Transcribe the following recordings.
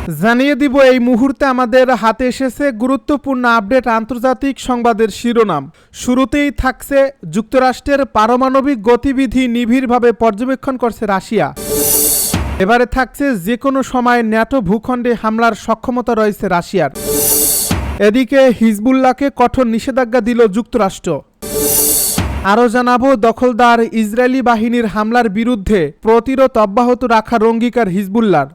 জানিয়ে দিব এই মুহূর্তে আমাদের হাতে এসেছে গুরুত্বপূর্ণ আপডেট আন্তর্জাতিক সংবাদের শিরোনাম। শুরুতেই থাকছে যুক্তরাষ্ট্রের পারমাণবিক গতিবিধি নিবিড়ভাবে পর্যবেক্ষণ করছে রাশিয়া। এবারে থাকছে যে কোনো সময় ন্যাটো ভূখণ্ডে হামলার সক্ষমতা রয়েছে রাশিয়ার। এদিকে হিজবুল্লাহকে কঠোর নিষেধাজ্ঞা দিল যুক্তরাষ্ট্র। আরও জানাবো দখলদার ইসরায়েলি বাহিনীর হামলার বিরুদ্ধে প্রতিরোধ অব্যাহত রাখার অঙ্গীকার হিজবুল্লাহর।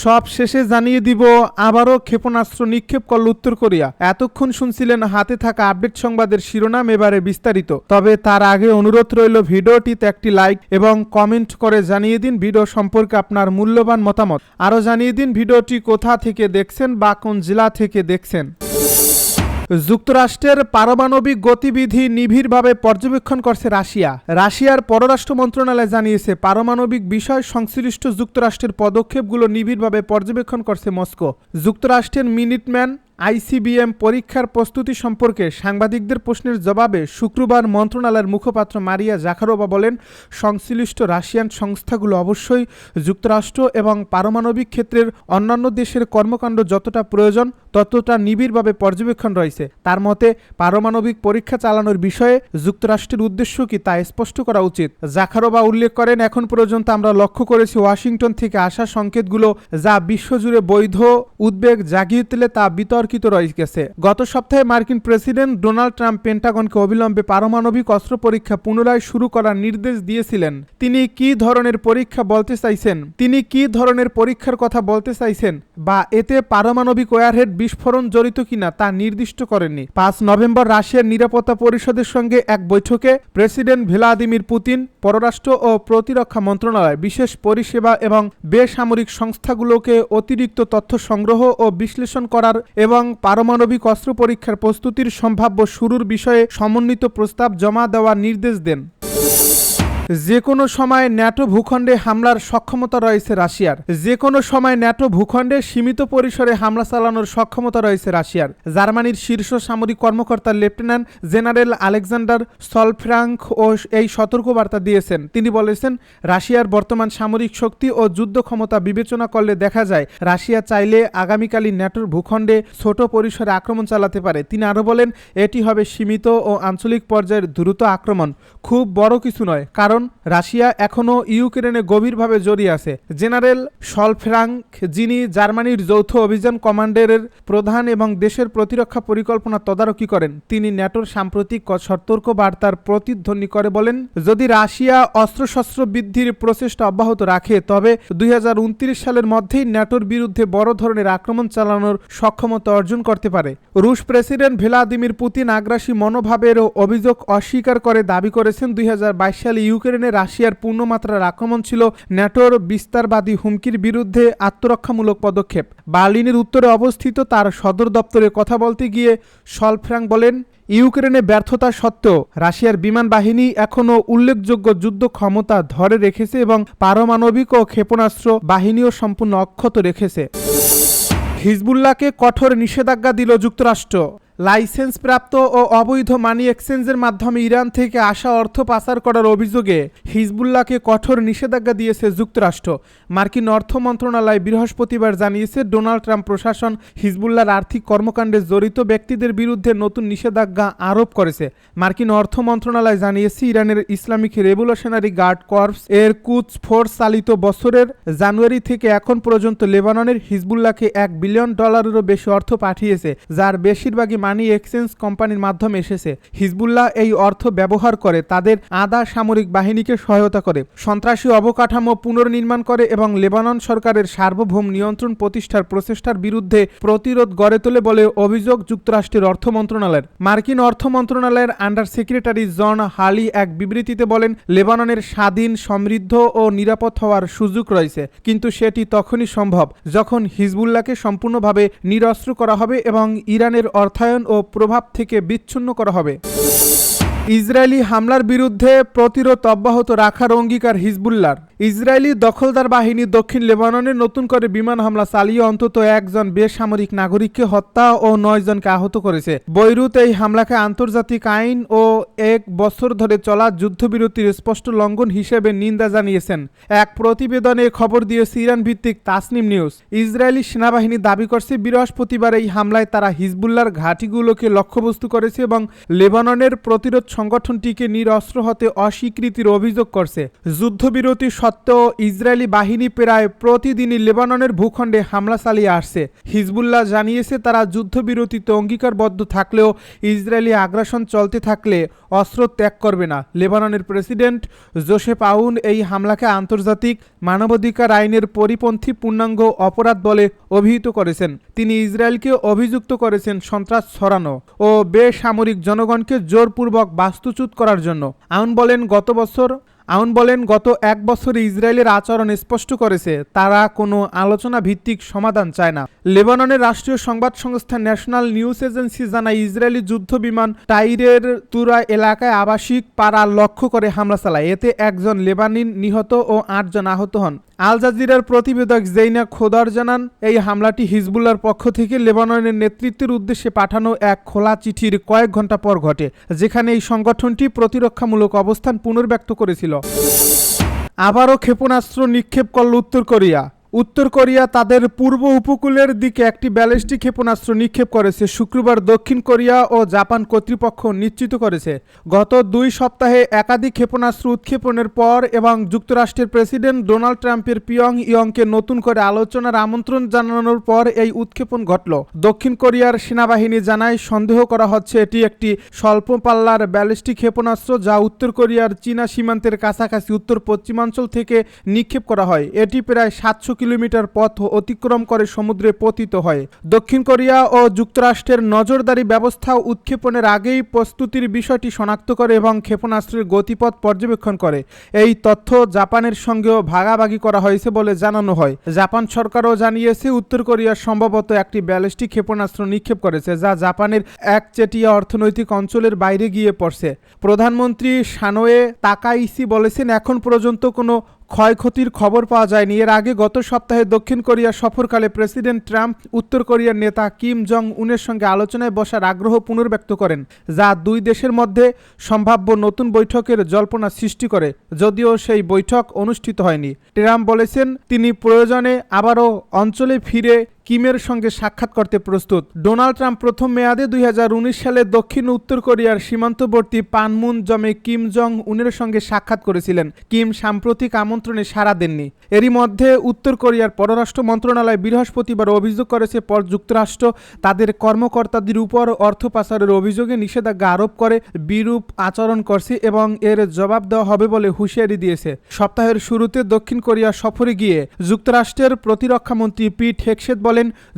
সব শেষে জানিয়ে দিব আবারও ক্ষেপণাস্ত্র নিক্ষেপ করল উত্তর কোরিয়া। এতক্ষণ শুনছিলেন হাতে থাকা আপডেট সংবাদের শিরোনাম, এবারে বিস্তারিত। তবে তার আগে অনুরোধ রইল ভিডিওটিতে একটি লাইক এবং কমেন্ট করে জানিয়ে দিন ভিডিও সম্পর্কে আপনার মূল্যবান মতামত। আরও জানিয়ে দিন ভিডিওটি কোথা থেকে দেখছেন বা কোন জেলা থেকে দেখছেন। যুক্তরাষ্ট্রের পারমাণবিক গতিবিধি নিবিড়ভাবে পর্যবেক্ষণ করছে রাশিয়া। রাশিয়ার পররাষ্ট্র মন্ত্রণালয় জানিয়েছে পারমাণবিক বিষয় সংশ্লিষ্ট যুক্তরাষ্ট্রের পদক্ষেপগুলো নিবিড়ভাবে পর্যবেক্ষণ করছে মস্কো। যুক্তরাষ্ট্রের মিনিটম্যান আইসিবিএম পরীক্ষার প্রস্তুতি সম্পর্কে সাংবাদিকদের প্রশ্নের জবাবে শুক্রবার মন্ত্রণালয়ের মুখপাত্র মারিয়া জাখারোভা বলেন, সংশ্লিষ্ট রাশিয়ান সংস্থাগুলো অবশ্যই যুক্তরাষ্ট্র এবং পারমাণবিক ক্ষেত্রের অন্যান্য দেশের কর্মকাণ্ড যতটা প্রয়োজন ততটা নিবিড়ভাবে পর্যবেক্ষণ রয়েছে। তার মতে পারমাণবিক পরীক্ষা চালানোর বিষয়ে যুক্তরাষ্ট্রের উদ্দেশ্য কি তা স্পষ্ট করা উচিত। জাখারোভা উল্লেখ করেন, এখন পর্যন্ত আমরা লক্ষ্য করেছি ওয়াশিংটন থেকে আসা সংকেতগুলো যা বিশ্বজুড়ে বৈধ উদ্বেগ জাগিয়ে তোলে তা বিতর্কিত রয়ে গেছে। গত সপ্তাহে মার্কিন প্রেসিডেন্ট ডোনাল্ড ট্রাম্প পেন্টাগনকে অবিলম্বে পারমাণবিক অস্ত্র পরীক্ষা পুনরায় শুরু করার নির্দেশ দিয়েছিলেন। তিনি কি ধরনের পরীক্ষার কথা বলতে চাইছেন বা এতে পারমাণবিক ওয়ারহেড বিস্ফোরণ জড়িত কিনা তা নির্দিষ্ট করেননি। 5 নভেম্বর রাশিয়ার নিরাপত্তা পরিষদের সঙ্গে এক বৈঠকে প্রেসিডেন্ট ভ্লাদিমির পুতিন পররাষ্ট্র ও প্রতিরক্ষা মন্ত্রণালয় বিশেষ পরিষেবা এবং বেসামরিক সংস্থাগুলোকে অতিরিক্ত তথ্য সংগ্রহ ও বিশ্লেষণ করার এবং পারমাণবিক অস্ত্র পরীক্ষার প্রস্তুতির সম্ভাব্য শুরুর বিষয়ে সমন্বিত প্রস্তাব জমা দেওয়ার নির্দেশ দেন। যে কোনো সময় ন্যাটো ভূখণ্ডে হামলার সক্ষমতা রয়েছে রাশিয়ার। যে কোনো সময় ন্যাটো ভূখণ্ডে সীমিত পরিসরে হামলা চালানোর সক্ষমতা রয়েছে রাশিয়ার। জার্মানির শীর্ষ সামরিক কর্মকর্তা লেফটেন্যান্ট জেনারেল আলেকজান্ডার সলফ্রাঙ্ক ও এই সতর্কবার্তা দিয়েছেন। তিনি বলেছেন, রাশিয়ার বর্তমান সামরিক শক্তি ও যুদ্ধ ক্ষমতা বিবেচনা করলে দেখা যায় রাশিয়া চাইলে আগামীকালই ন্যাটোর ভূখণ্ডে ছোট পরিসরে আক্রমণ চালাতে পারে। তিনি আরও বলেন, এটি হবে সীমিত ও আঞ্চলিক পর্যায়ের দ্রুত আক্রমণ, খুব বড় কিছু নয়, কারণ রাশিয়া এখনও ইউক্রেনে গভীরভাবে জড়িয়ে আছে। জেনারেল সলফ্রাঙ্ক, যিনি জার্মানির যৌথ অভিযান কমান্ডারের প্রধান এবং দেশের প্রতিরক্ষা পরিকল্পনা তদারকি করেন, তিনি ন্যাটোর সাম্প্রতিক সতর্ক বার্তার প্রতিধ্বনি করে বলেন, যদি রাশিয়া অস্ত্রশস্ত্র বৃদ্ধির প্রচেষ্টা অব্যাহত রাখে তবে 2029 সালের মধ্যেই ন্যাটোর বিরুদ্ধে বড় ধরনের আক্রমণ চালানোর সক্ষমতা অর্জন করতে পারে। রুশ প্রেসিডেন্ট ভ্লাদিমির পুতিন আগ্রাসী মনোভাবের অভিযোগ অস্বীকার করে দাবি করেছেন 2022 সালে ইউক্রেনে রাশিয়ার পূর্ণমাত্রার আক্রমণ ছিল ন্যাটোর বিস্তারবাদী হুমকির বিরুদ্ধে আত্মরক্ষামূলক পদক্ষেপ। বার্লিনের উত্তরে অবস্থিত তার সদর দপ্তরে কথা বলতে গিয়ে সলফ্রাঙ্ক বলেন, ইউক্রেনে ব্যর্থতা সত্ত্বেও রাশিয়ার বিমান বাহিনী এখনও উল্লেখযোগ্য যুদ্ধ ক্ষমতা ধরে রেখেছে এবং পারমাণবিক ও ক্ষেপণাস্ত্র বাহিনীও সম্পূর্ণ অক্ষত রেখেছে। হিজবুল্লাহকে কঠোর নিষেধাজ্ঞা দিল যুক্তরাষ্ট্র। লাইসেন্সপ্রাপ্ত ও অবৈধ মানি এক্সচেঞ্জের মাধ্যমে ইরান থেকে আসা অর্থ পাচার করার অভিযোগে হিজবুল্লাহকে কঠোর নিষেধাজ্ঞা দিয়েছে যুক্তরাষ্ট্র। মার্কিন অর্থ মন্ত্রণালয় বৃহস্পতিবার জানিয়েছে, ডোনাল্ড ট্রাম্প প্রশাসন হিজবুল্লাহর আর্থিক কর্মকাণ্ডে জড়িত ব্যক্তিদের বিরুদ্ধে নতুন নিষেধাজ্ঞা আরোপ করেছে। মার্কিন অর্থ মন্ত্রণালয় জানিয়েছে, ইরানের ইসলামিক রেভলিউশনারি গার্ড কর্পস এর কুদস ফোর্স চালিত বছরের জানুয়ারি থেকে এখন পর্যন্ত লেবাননের হিজবুল্লাহকে $1 বিলিয়ন বেশি অর্থ পাঠিয়েছে, যার বেশিরভাগই মানি এক্সচেঞ্জ কোম্পানির মাধ্যমে এসেছে। হিজবুল্লাহ এই অর্থ ব্যবহার করে তাদের আধা সামরিক বাহিনীকে সহায়তা করে, সন্ত্রাসী অবকাঠামো পুনর্নির্মাণ করে এবং লেবানন সরকারের সার্বভৌম নিয়ন্ত্রণ প্রতিষ্ঠার প্রচেষ্টার বিরুদ্ধে প্রতিরোধ গড়ে তোলে বলে অভিযোগ যুক্তরাষ্ট্রের অর্থ মন্ত্রণালয়ের। মার্কিন অর্থ মন্ত্রণালয়ের আন্ডার সেক্রেটারি জন হালি এক বিবৃতিতে বলেন, লেবাননের স্বাধীন, সমৃদ্ধ ও নিরাপদ হওয়ার সুযোগ রয়েছে, কিন্তু সেটি তখনই সম্ভব যখন হিজবুল্লাহকে সম্পূর্ণভাবে নিরস্ত্র করা হবে এবং ইরানের অর্থায়ন ও প্রভাব থেকে বিচ্ছিন্ন করা হবে। ইসরায়েলি হামলার বিরুদ্ধে প্রতিরোধ অব্যাহত রাখার অঙ্গীকার হিজবুল্লাহর। ইসরায়েলি দখলদার বাহিনী দক্ষিণ লেবাননে নতুন করে বিমান হামলা চালিয়ে অন্তত একজন বেসামরিক নাগরিককে হত্যা ও 9 জনকে আহত করেছে। বৈরুত এই হামলাকে আন্তর্জাতিক আইন ও 1 বছর ধরে চলা যুদ্ধবিরতির স্পষ্ট লঙ্ঘন হিসেবে নিন্দা জানিয়েছেন। এক প্রতিবেদনে খবর দিয়েছে ইরান ভিত্তিক তাসনিম নিউজ। ইসরায়েলি সেনাবাহিনী দাবি করছে বৃহস্পতিবার এই হামলায় তারা হিজবুল্লাহর ঘাঁটিগুলোকে লক্ষ্যবস্তু করেছে এবং লেবাননের প্রতিরোধ সংগঠনটিকে নিরস্ত্র হতে অস্বীকৃতির অভিযোগ করছে। যুদ্ধবিরতি সত্ত্বেও ইসরায়েলি বাহিনী প্রায় প্রতিদিনই লেবাননের ভূখণ্ডে হামলা চালিয়ে আসছে। হিজবুল্লাহ জানিয়েছে তারা যুদ্ধবিরতিতে অঙ্গীকারবদ্ধ থাকলেও ইসরায়েলি আগ্রাসন চলতে থাকলে অস্ত্র ত্যাগ করবে না। লেবাননের প্রেসিডেন্ট জোসেফ আউন এই হামলাকে আন্তর্জাতিক মানবাধিকার আইনের পরিপন্থী পূর্ণাঙ্গ অপরাধ বলে অভিহিত করেছেন। তিনি ইসরায়েলকে অভিযুক্ত করেছেন সন্ত্রাস ছড়ানো ও বেসামরিক জনগণকে জোরপূর্বক বাস্তুচ্যুত করার জন্য। আউন বলেন গত 1 বছরে ইসরায়েলের আচরণ স্পষ্ট করেছে তারা কোনো আলোচনা ভিত্তিক সমাধান চায় না। লেবাননের রাষ্ট্রীয় সংবাদ সংস্থা ন্যাশনাল নিউজ এজেন্সি জানায় ইসরায়েলি যুদ্ধ বিমান টাইরের তুরা এলাকায় আবাসিক পাড়া লক্ষ্য করে হামলা চালায়। এতে 1 জন লেবানিন নিহত ও 8 জন আহত হন। আল জাজিরার প্রতিবেদক জেইনা খোদার জানান এই হামলাটি হিজবুল্লাহর পক্ষ থেকে লেবাননের নেতৃত্বের উদ্দেশ্যে পাঠানো এক খোলা চিঠির কয়েক ঘন্টা পর ঘটে, যেখানে এই সংগঠনটি প্রতিরক্ষামূলক অবস্থান পুনর্ব্যক্ত করেছিল। আবারও ক্ষেপণাস্ত্র নিক্ষেপ করল উত্তর কোরিয়া। উত্তর কোরিয়া তাদের পূর্ব উপকূলের দিকে একটি ব্যালিস্টিক ক্ষেপণাস্ত্র নিক্ষেপ করেছে। শুক্রবার দক্ষিণ কোরিয়া ও জাপান কর্তৃপক্ষ নিশ্চিত করেছে গত 2 সপ্তাহে একাধিক ক্ষেপণাস্ত্র উৎক্ষেপণের পর এবং যুক্তরাষ্ট্রের প্রেসিডেন্ট ডোনাল্ড ট্রাম্পের পিয়ংইয়ংকে নতুন করে আলোচনার আমন্ত্রণ জানানোর পর এই উৎক্ষেপণ ঘটল। দক্ষিণ কোরিয়ার সেনাবাহিনী জানায় সন্দেহ করা হচ্ছে এটি একটি স্বল্প পাল্লার ব্যালিস্টিক ক্ষেপণাস্ত্র যা উত্তর কোরিয়ার চীনা সীমান্তের কাছাকাছি উত্তর পশ্চিমাঞ্চল থেকে নিক্ষেপ করা হয়। এটি প্রায় 700 কিলোমিটার পথ অতিক্রম করে সমুদ্রে পতিত হয়। দক্ষিণ কোরিয়া ও যুক্তরাষ্ট্রের নজরদারি ব্যবস্থা উৎক্ষেপণের আগেই প্রস্তুতির বিষয়টি শনাক্ত করে এবং ক্ষেপণাস্ত্রের গতিপথ পর্যবেক্ষণ করে। এই তথ্য জাপানের সঙ্গেও ভাগাভাগি করা হয়েছে বলে জানানো হয়। জাপান সরকারও জানিয়েছে উত্তর কোরিয়া সম্ভবত একটি ব্যালিস্টিক ক্ষেপণাস্ত্র নিক্ষেপ করেছে যা জাপানের একচেটিয়া অর্থনৈতিক অঞ্চলের বাইরে গিয়ে পড়ছে। প্রধানমন্ত্রী সানোয়ে তাকাইসি বলেছেন এখন পর্যন্ত কোনো ক্ষয়ক্ষতির খবর পাওয়া যায়নি। এর আগে গত সপ্তাহে দক্ষিণ কোরিয়া সফরকালে প্রেসিডেন্ট ট্রাম্প উত্তর কোরিয়ার নেতা কিম জং উনের সঙ্গে আলোচনায় বসার আগ্রহ পুনর্ব্যক্ত করেন, যা 2 দেশের মধ্যে সম্ভাব্য নতুন বৈঠকের জল্পনা সৃষ্টি করে, যদিও সেই বৈঠক অনুষ্ঠিত হয়নি। ট্রাম্প বলেছেন তিনি প্রয়োজনে আবারও অঞ্চলে ফিরে কিমের সঙ্গে সাক্ষাৎ করতে প্রস্তুত। ডোনাল্ড ট্রাম্প প্রথম মেয়াদে 2019 সালে দক্ষিণ উত্তর কোরিয়ার সীমান্তবর্তী পানমুনজমে কিম জং উনের সঙ্গে সাক্ষাৎ করেছিলেন। কিম সাম্প্রতিক আমন্ত্রণে সাড়া দেননি। এরই মধ্যে উত্তর কোরিয়ার পররাষ্ট্র মন্ত্রণালয় বৃহস্পতিবার অভিযোগ করেছে যুক্তরাষ্ট্র তাদের কর্মকর্তাদের উপর অর্থ পাচারের অভিযোগে নিষেধাজ্ঞা আরোপ করে বিরূপ আচরণ করছে এবং এর জবাব দেওয়া হবে বলে হুঁশিয়ারি দিয়েছে। সপ্তাহের শুরুতে দক্ষিণ কোরিয়া সফরে গিয়ে যুক্তরাষ্ট্রের প্রতিরক্ষামন্ত্রী পিট হেগসেথ বলেন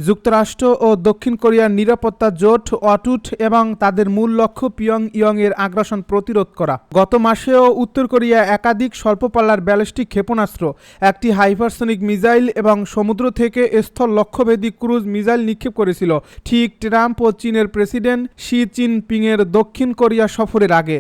যুক্তরাষ্ট্র ও দক্ষিণ কোরিয়ার নিরাপত্তা জোট অটুট এবং তাদের মূল লক্ষ্য পিয়ংইয়ং এর আগ্রাসন প্রতিরোধ করা। গত মাসেও উত্তর কোরিয়া একাধিক স্বল্প পাল্লার ব্যালিস্টিক ক্ষেপণাস্ত্র, একটি হাইপারসনিক মিসাইল এবং সমুদ্র থেকে স্থল লক্ষ্যভেদী ক্রুজ মিসাইল নিক্ষেপ করেছিল, ঠিক ট্রাম্প ও চীনের প্রেসিডেন্ট শি জিনপিং এর দক্ষিণ কোরিয়া সফরের আগে।